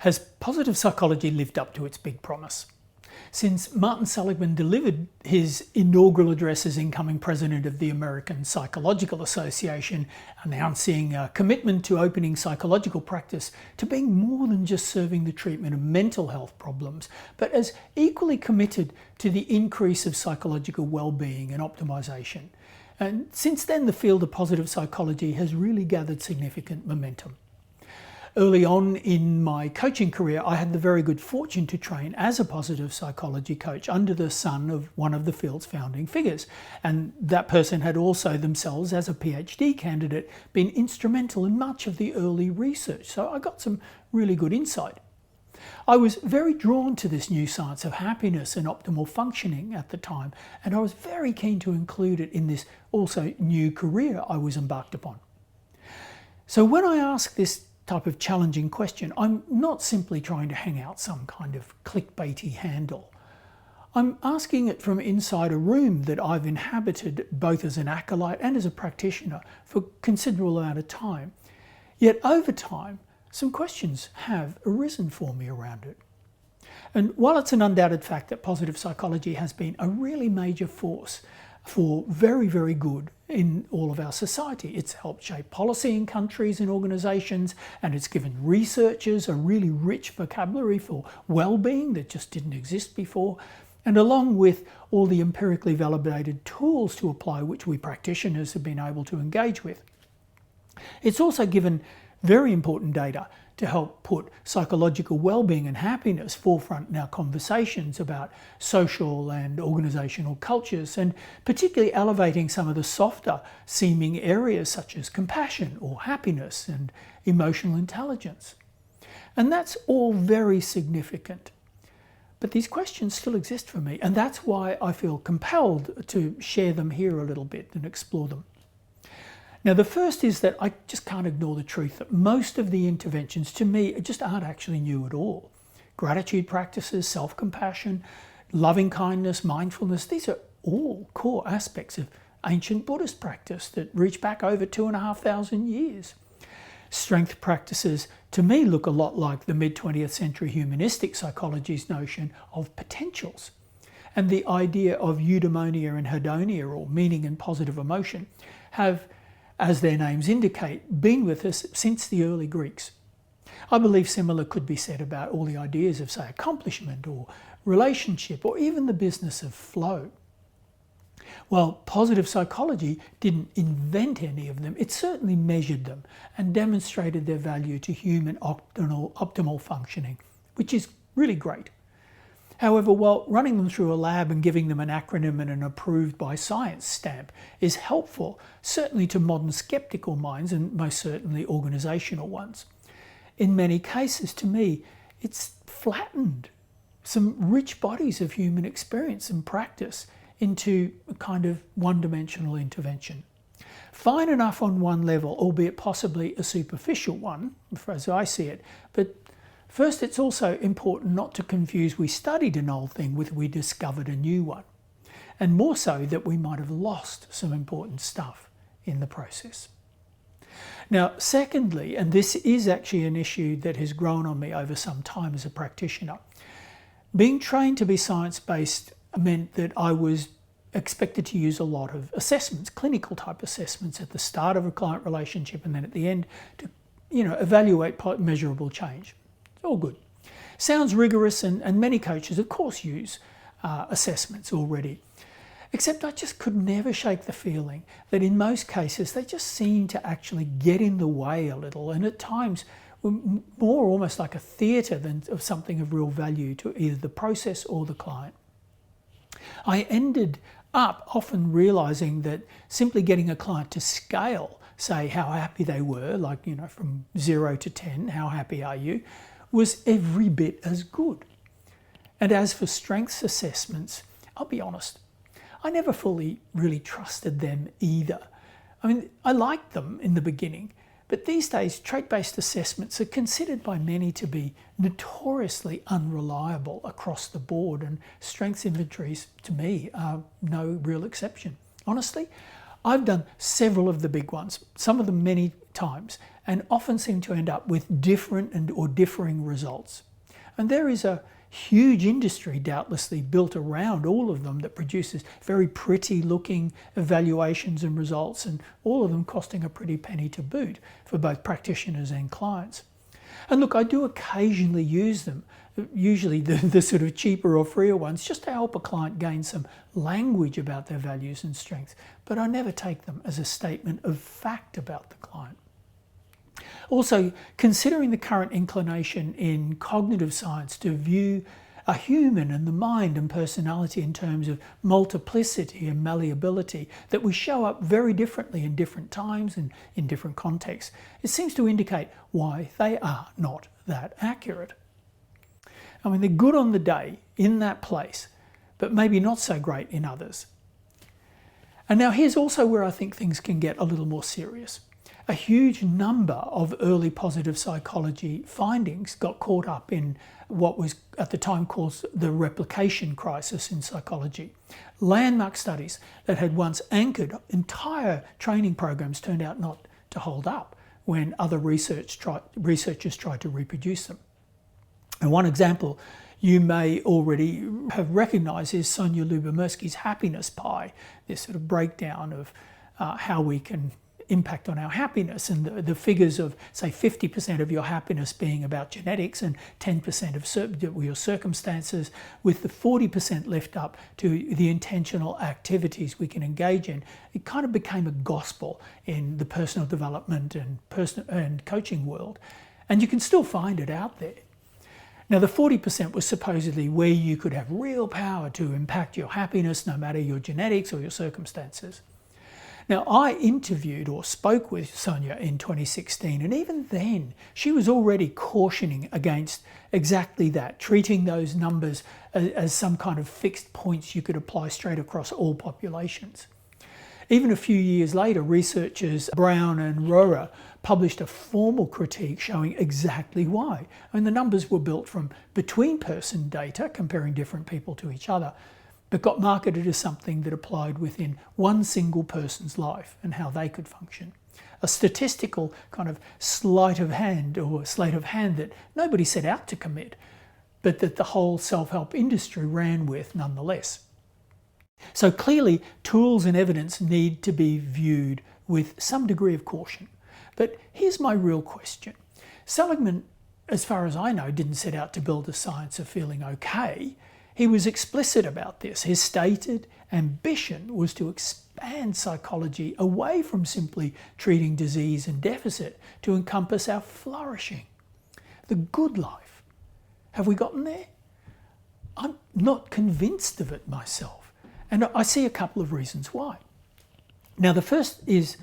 Has positive psychology lived up to its big promise? Since Martin Seligman delivered his inaugural address as incoming president of the American Psychological Association, announcing a commitment to opening psychological practice to being more than just serving the treatment of mental health problems, but as equally committed to the increase of psychological well-being and optimization. And since then, the field of positive psychology has really gathered significant momentum. Early on in my coaching career, I had the very good fortune to train as a positive psychology coach under the son of one of the field's founding figures. And that person had also themselves, as a PhD candidate, been instrumental in much of the early research. So I got some really good insight. I was very drawn to this new science of happiness and optimal functioning at the time, and I was very keen to include it in this also new career I was embarked upon. So when I ask this type of challenging question, I'm not simply trying to hang out some kind of clickbaity handle. I'm asking it from inside a room that I've inhabited both as an acolyte and as a practitioner for a considerable amount of time. Yet over time, some questions have arisen for me around it. And while it's an undoubted fact that positive psychology has been a really major force for very, very good in all of our society. It's helped shape policy in countries and organisations, and it's given researchers a really rich vocabulary for well-being that just didn't exist before. And along with all the empirically validated tools to apply, which we practitioners have been able to engage with, it's also given very important data to help put psychological well-being and happiness forefront in our conversations about social and organisational cultures, and particularly elevating some of the softer seeming areas such as compassion or happiness and emotional intelligence. And that's all very significant. But these questions still exist for me, and that's why I feel compelled to share them here a little bit and explore them. Now, the first is that I just can't ignore the truth that most of the interventions to me just aren't actually new at all. Gratitude practices, self-compassion, loving kindness, mindfulness, these are all core aspects of ancient Buddhist practice that reach back over 2,500 years. Strength practices to me look a lot like the mid-20th century humanistic psychology's notion of potentials. And the idea of eudaimonia and hedonia, or meaning and positive emotion, have, as their names indicate, been with us since the early Greeks. I believe similar could be said about all the ideas of, say, accomplishment or relationship, or even the business of flow. While positive psychology didn't invent any of them, it certainly measured them and demonstrated their value to human optimal functioning, which is really great. However, while running them through a lab and giving them an acronym and an approved by science stamp is helpful, certainly to modern skeptical minds and most certainly organisational ones, in many cases, to me, it's flattened some rich bodies of human experience and practice into a kind of one-dimensional intervention. Fine enough on one level, albeit possibly a superficial one, as I see it, but first, it's also important not to confuse we studied an old thing with we discovered a new one, and more so that we might have lost some important stuff in the process. Now, secondly, and this is actually an issue that has grown on me over some time as a practitioner, being trained to be science-based meant that I was expected to use a lot of assessments, clinical type assessments at the start of a client relationship and then at the end to, evaluate measurable change. All good. Sounds rigorous, and many coaches, of course, use assessments already. Except I just could never shake the feeling that in most cases they just seem to actually get in the way a little, and at times were more almost like a theatre than of something of real value to either the process or the client. I ended up often realising that simply getting a client to scale, say how happy they were, like, from 0 to 10, how happy are you, was every bit as good. And as for strengths assessments, I'll be honest, I never fully really trusted them either. I mean, I liked them in the beginning, but these days trait-based assessments are considered by many to be notoriously unreliable across the board, and strengths inventories, to me, are no real exception. Honestly, I've done several of the big ones, some of them many times, and often seem to end up with different or differing results. And there is a huge industry doubtlessly built around all of them that produces very pretty looking evaluations and results, and all of them costing a pretty penny to boot for both practitioners and clients. And look, I do occasionally use them, usually the sort of cheaper or freer ones, just to help a client gain some language about their values and strengths, but I never take them as a statement of fact about the client. Also, considering the current inclination in cognitive science to view a human and the mind and personality in terms of multiplicity and malleability, that we show up very differently in different times and in different contexts, it seems to indicate why they are not that accurate. I mean, they're good on the day in that place, but maybe not so great in others. And now here's also where I think things can get a little more serious. A huge number of early positive psychology findings got caught up in what was at the time called the replication crisis in psychology. Landmark studies that had once anchored entire training programs turned out not to hold up when other researchers tried to reproduce them. And one example you may already have recognised is Sonja Lyubomirsky's happiness pie, this sort of breakdown of how we can impact on our happiness, and the figures of, say, 50% of your happiness being about genetics and 10% of your circumstances, with the 40% left up to the intentional activities we can engage in. It kind of became a gospel in the personal development and coaching world, and you can still find it out there. Now, the 40% was supposedly where you could have real power to impact your happiness, no matter your genetics or your circumstances. Now, I interviewed or spoke with Sonja in 2016, and even then she was already cautioning against exactly that, treating those numbers as some kind of fixed points you could apply straight across all populations. Even a few years later, researchers Brown and Rohrer published a formal critique showing exactly why. And the numbers were built from between-person data, comparing different people to each other, but got marketed as something that applied within one single person's life and how they could function. A statistical kind of sleight of hand that nobody set out to commit, but that the whole self-help industry ran with nonetheless. So clearly, tools and evidence need to be viewed with some degree of caution. But here's my real question. Seligman, as far as I know, didn't set out to build a science of feeling okay. He was explicit about this. His stated ambition was to expand psychology away from simply treating disease and deficit to encompass our flourishing, the good life. Have we gotten there? I'm not convinced of it myself, and I see a couple of reasons why. Now, the first is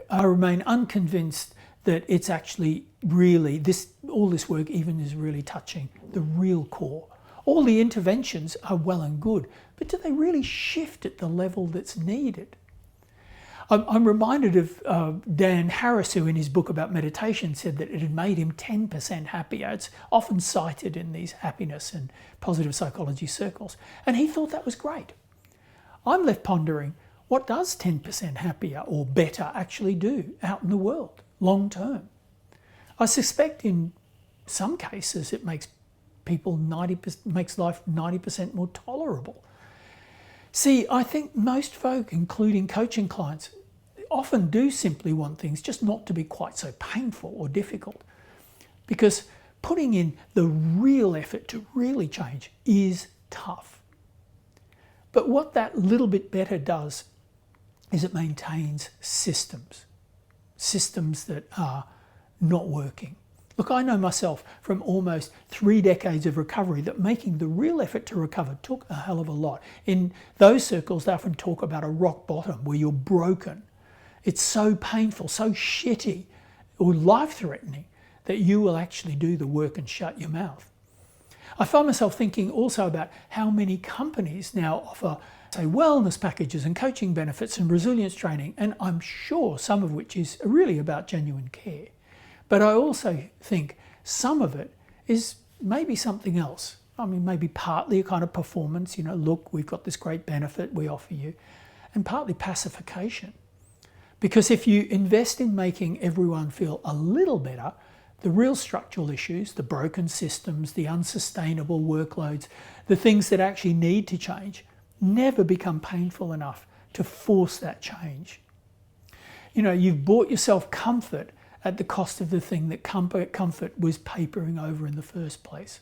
I remain unconvinced that it's actually really, all this work even is really touching the real core. All the interventions are well and good, but do they really shift at the level that's needed? I'm reminded of Dan Harris, who in his book about meditation said that it had made him 10% happier. It's often cited in these happiness and positive psychology circles, and he thought that was great. I'm left pondering, what does 10% happier or better actually do out in the world, long term? I suspect in some cases it makes life 90% more tolerable. See, I think most folk, including coaching clients, often do simply want things just not to be quite so painful or difficult, because putting in the real effort to really change is tough. But what that little bit better does is it maintains systems that are not working. Look, I know myself from almost 3 decades of recovery that making the real effort to recover took a hell of a lot. In those circles, they often talk about a rock bottom where you're broken. It's so painful, so shitty or life-threatening that you will actually do the work and shut your mouth. I find myself thinking also about how many companies now offer, say, wellness packages and coaching benefits and resilience training, and I'm sure some of which is really about genuine care. But I also think some of it is maybe something else. I mean, maybe partly a kind of performance, look, we've got this great benefit we offer you, and partly pacification. Because if you invest in making everyone feel a little better, the real structural issues, the broken systems, the unsustainable workloads, the things that actually need to change, never become painful enough to force that change. You know, you've bought yourself comfort at the cost of the thing that comfort was papering over in the first place.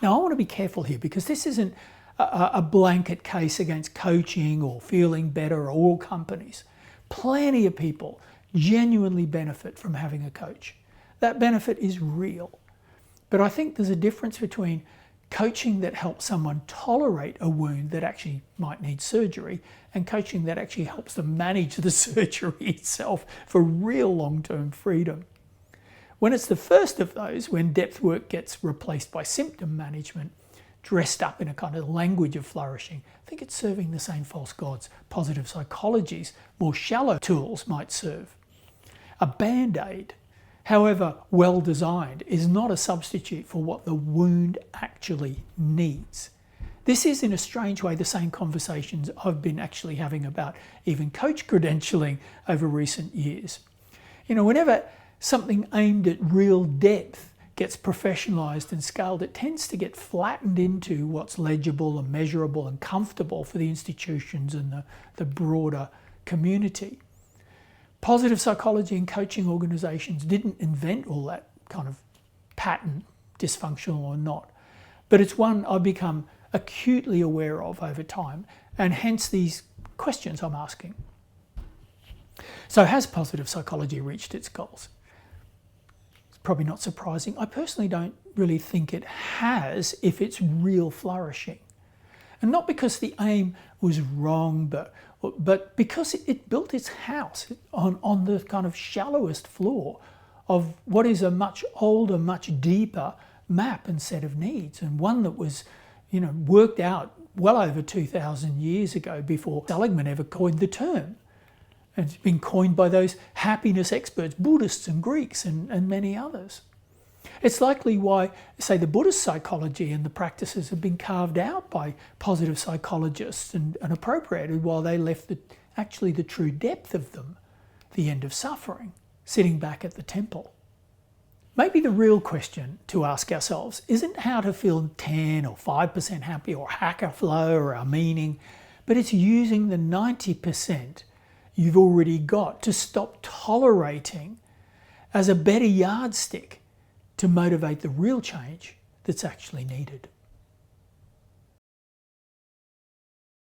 Now, I want to be careful here because this isn't a blanket case against coaching or feeling better or all companies. Plenty of people genuinely benefit from having a coach. That benefit is real. But I think there's a difference between coaching that helps someone tolerate a wound that actually might need surgery and coaching that actually helps them manage the surgery itself for real long-term freedom. When it's the first of those, when depth work gets replaced by symptom management, dressed up in a kind of language of flourishing, I think it's serving the same false gods positive psychology's more shallow tools might serve. A band-aid, however well designed, is not a substitute for what the wound actually needs. This is, in a strange way, the same conversations I've been actually having about even coach credentialing over recent years. You know, whenever something aimed at real depth gets professionalised and scaled, it tends to get flattened into what's legible and measurable and comfortable for the institutions and the broader community. Positive psychology and coaching organisations didn't invent all that kind of pattern, dysfunctional or not, but it's one I've become acutely aware of over time, and hence these questions I'm asking. So has positive psychology reached its goals? It's probably not surprising. I personally don't really think it has if it's real flourishing. And not because the aim was wrong, but because it built its house on the kind of shallowest floor of what is a much older, much deeper map and set of needs, and one that was, you know, worked out well over 2,000 years ago before Seligman ever coined the term. And it's been coined by those happiness experts, Buddhists and Greeks and many others. It's likely why, say, the Buddhist psychology and the practices have been carved out by positive psychologists and appropriated, while they left actually the true depth of them, the end of suffering, sitting back at the temple. Maybe the real question to ask ourselves isn't how to feel 10 or 5% happy or hack our flow or our meaning, but it's using the 90% you've already got to stop tolerating as a better yardstick to motivate the real change that's actually needed.